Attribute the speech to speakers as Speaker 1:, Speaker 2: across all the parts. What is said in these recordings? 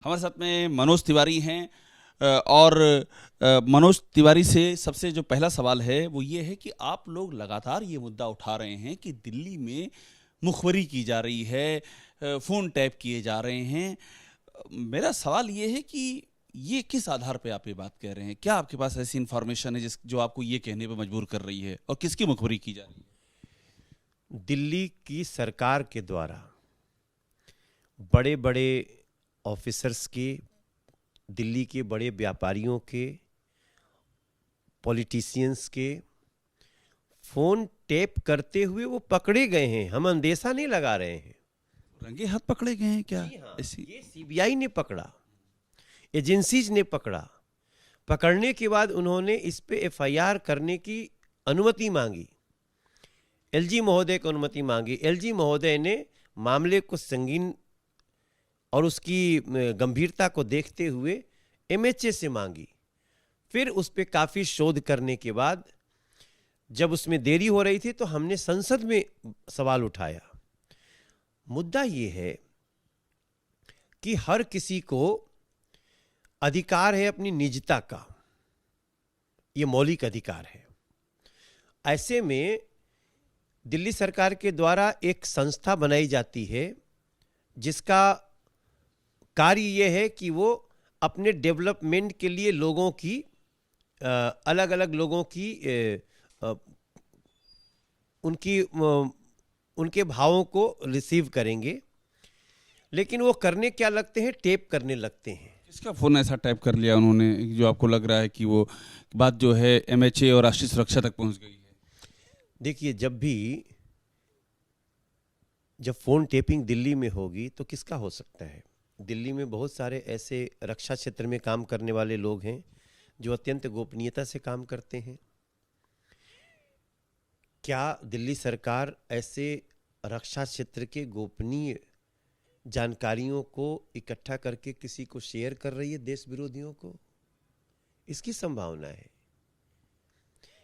Speaker 1: हमारे साथ में मनोज तिवारी हैं और मनोज तिवारी से सबसे जो पहला सवाल है वो ये है कि आप लोग लगातार ये मुद्दा उठा रहे हैं कि दिल्ली में मुखबरी की जा रही है, फ़ोन टैप किए जा रहे हैं। मेरा सवाल ये है कि ये किस आधार पे आप ये बात कह रहे हैं? क्या आपके पास ऐसी इन्फॉर्मेशन है जो आपको ये कहने पे मजबूर कर रही है, और किसकी मुखबरी की जा रही है?
Speaker 2: दिल्ली की सरकार के द्वारा बड़े बड़े ऑफिसर्स के, दिल्ली के बड़े व्यापारियों के, पॉलिटिशियंस के फोन टेप करते हुए वो पकड़े गए हैं। हम अंदेशा नहीं लगा रहे हैं।
Speaker 1: रंगे हाथ पकड़े गए हैं क्या?
Speaker 2: जी हाँ,
Speaker 1: ऐसी
Speaker 2: ये सीबीआई ने पकड़ा, एजेंसीज ने पकड़ा। पकड़ने के बाद उन्होंने इस पे एफआईआर करने की अनुमति मांगी, एलजी महोदय को अनुमति मांगी। एलजी महोदय ने मामले को संगीन और उसकी गंभीरता को देखते हुए एमएचए से मांगी। फिर उस पर काफ़ी शोध करने के बाद जब उसमें देरी हो रही थी तो हमने संसद में सवाल उठाया। मुद्दा ये है कि हर किसी को अधिकार है अपनी निजता का, ये मौलिक अधिकार है। ऐसे में दिल्ली सरकार के द्वारा एक संस्था बनाई जाती है जिसका कार्य यह है कि वो अपने डेवलपमेंट के लिए लोगों की अलग अलग लोगों की उनके भावों को रिसीव करेंगे, लेकिन वो करने क्या लगते हैं, टेप करने लगते हैं।
Speaker 1: किसका फ़ोन ऐसा टैप कर लिया उन्होंने जो आपको लग रहा है कि वो बात जो है एमएचए और राष्ट्रीय सुरक्षा तक पहुंच गई है?
Speaker 2: देखिए, जब फ़ोन टेपिंग दिल्ली में होगी तो किसका हो सकता है? दिल्ली में बहुत सारे ऐसे रक्षा क्षेत्र में काम करने वाले लोग हैं जो अत्यंत गोपनीयता से काम करते हैं। क्या दिल्ली सरकार ऐसे रक्षा क्षेत्र के गोपनीय जानकारियों को इकट्ठा करके किसी को शेयर कर रही है, देश विरोधियों को? इसकी संभावना है।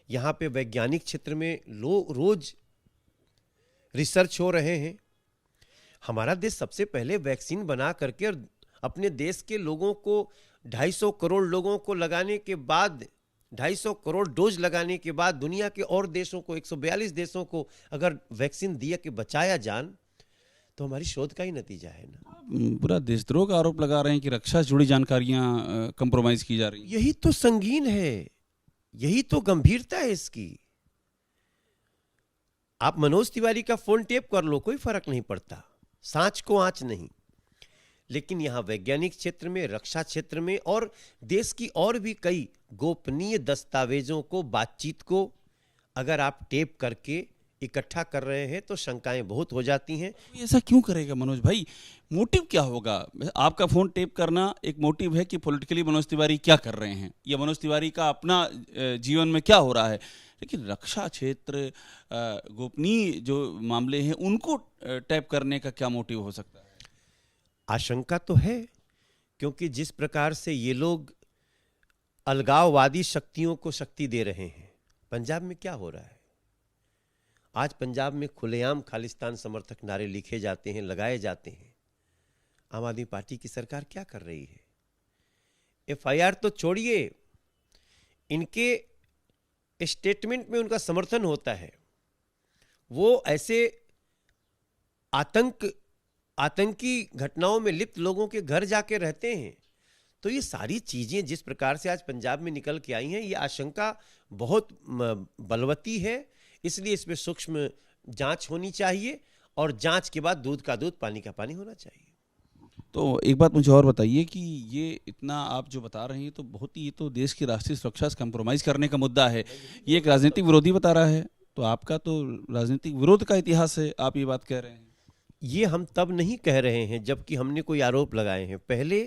Speaker 2: यहाँ पे वैज्ञानिक क्षेत्र में रोज रिसर्च हो रहे हैं। हमारा देश सबसे पहले वैक्सीन बना करके और अपने देश के लोगों को 250 करोड़ लोगों को लगाने के बाद, 250 करोड़ डोज लगाने के बाद दुनिया के और देशों को, 142 देशों को अगर वैक्सीन दिया कि बचाया जान, तो हमारी शोध का ही नतीजा है ना।
Speaker 1: पूरा देशद्रोह का आरोप लगा रहे हैं कि रक्षा से जुड़ी जानकारियां कंप्रोमाइज की जा रही हैं।
Speaker 2: यही तो संगीन है, यही तो गंभीरता है इसकी। आप मनोज तिवारी का फोन टेप कर लो, कोई फर्क नहीं पड़ता, सांच को आंच नहीं। लेकिन यहां वैज्ञानिक क्षेत्र में, रक्षा क्षेत्र में और देश की और भी कई गोपनीय दस्तावेजों को, बातचीत को अगर आप टेप करके इकट्ठा कर रहे हैं तो शंकाएं बहुत हो जाती हैं।
Speaker 1: ऐसा क्यों करेगा मनोज भाई? मोटिव क्या होगा? आपका फोन टेप करना एक मोटिव है कि पॉलिटिकली मनोज तिवारी क्या कर रहे हैं या मनोज तिवारी का अपना जीवन में क्या हो रहा है, लेकिन रक्षा क्षेत्र, गोपनीय जो मामले हैं उनको टैप करने का क्या मोटिव हो सकता है?
Speaker 2: आशंका तो है, क्योंकि जिस प्रकार से ये लोग अलगाववादी शक्तियों को शक्ति दे रहे हैं। पंजाब में क्या हो रहा है? आज पंजाब में खुलेआम खालिस्तान समर्थक नारे लिखे जाते हैं, लगाए जाते हैं। आम आदमी पार्टी की सरकार क्या कर रही है? एफआईआर तो छोड़िए, इनके स्टेटमेंट में उनका समर्थन होता है। वो ऐसे आतंकी घटनाओं में लिप्त लोगों के घर जाके रहते हैं। तो ये सारी चीजें जिस प्रकार से आज पंजाब में निकल के आई हैं, ये आशंका बहुत बलवती है। इसलिए इसमें सूक्ष्म जांच होनी चाहिए और जांच के बाद दूध का दूध, पानी का पानी होना चाहिए।
Speaker 1: तो एक बात मुझे और बताइए कि ये इतना आप जो बता रहे हैं तो बहुत ही, ये तो देश की राष्ट्रीय सुरक्षा से कंप्रोमाइज करने का मुद्दा है। ये एक राजनीतिक विरोधी बता रहा है, तो आपका तो राजनीतिक विरोध का इतिहास है, आप ये बात कह रहे हैं।
Speaker 2: ये हम तब नहीं कह रहे हैं जबकि हमने कोई आरोप लगाए हैं। पहले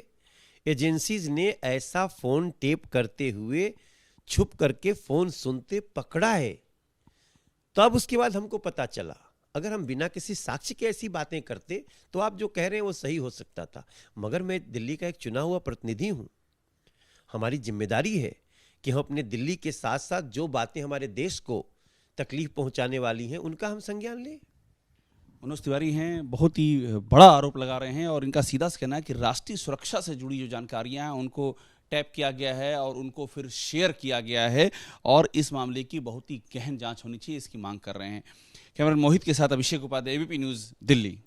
Speaker 2: एजेंसीज ने ऐसा फोन टेप करते हुए छुप करके फोन सुनते पकड़ा है, तब उसके बाद हमको पता चला। अगर हम बिना किसी साक्ष्य के ऐसी बातें करते तो आप जो कह रहे हैं वो सही हो सकता था, मगर मैं दिल्ली का एक चुना हुआ प्रतिनिधि हूं। हमारी जिम्मेदारी है कि हम अपने दिल्ली के साथ साथ जो बातें हमारे देश को तकलीफ पहुंचाने वाली हैं उनका हम संज्ञान लें।
Speaker 1: मनोज तिवारी हैं, बहुत ही बड़ा आरोप लगा रहे हैं और इनका सीधा कहना है कि राष्ट्रीय सुरक्षा से जुड़ी जो जानकारियां हैं उनको टैप किया गया है और उनको फिर शेयर किया गया है और इस मामले की बहुत ही गहन जांच होनी चाहिए, इसकी मांग कर रहे हैं। कैमरामैन मोहित के साथ अभिषेक उपाध्याय, एबीपी न्यूज़, दिल्ली।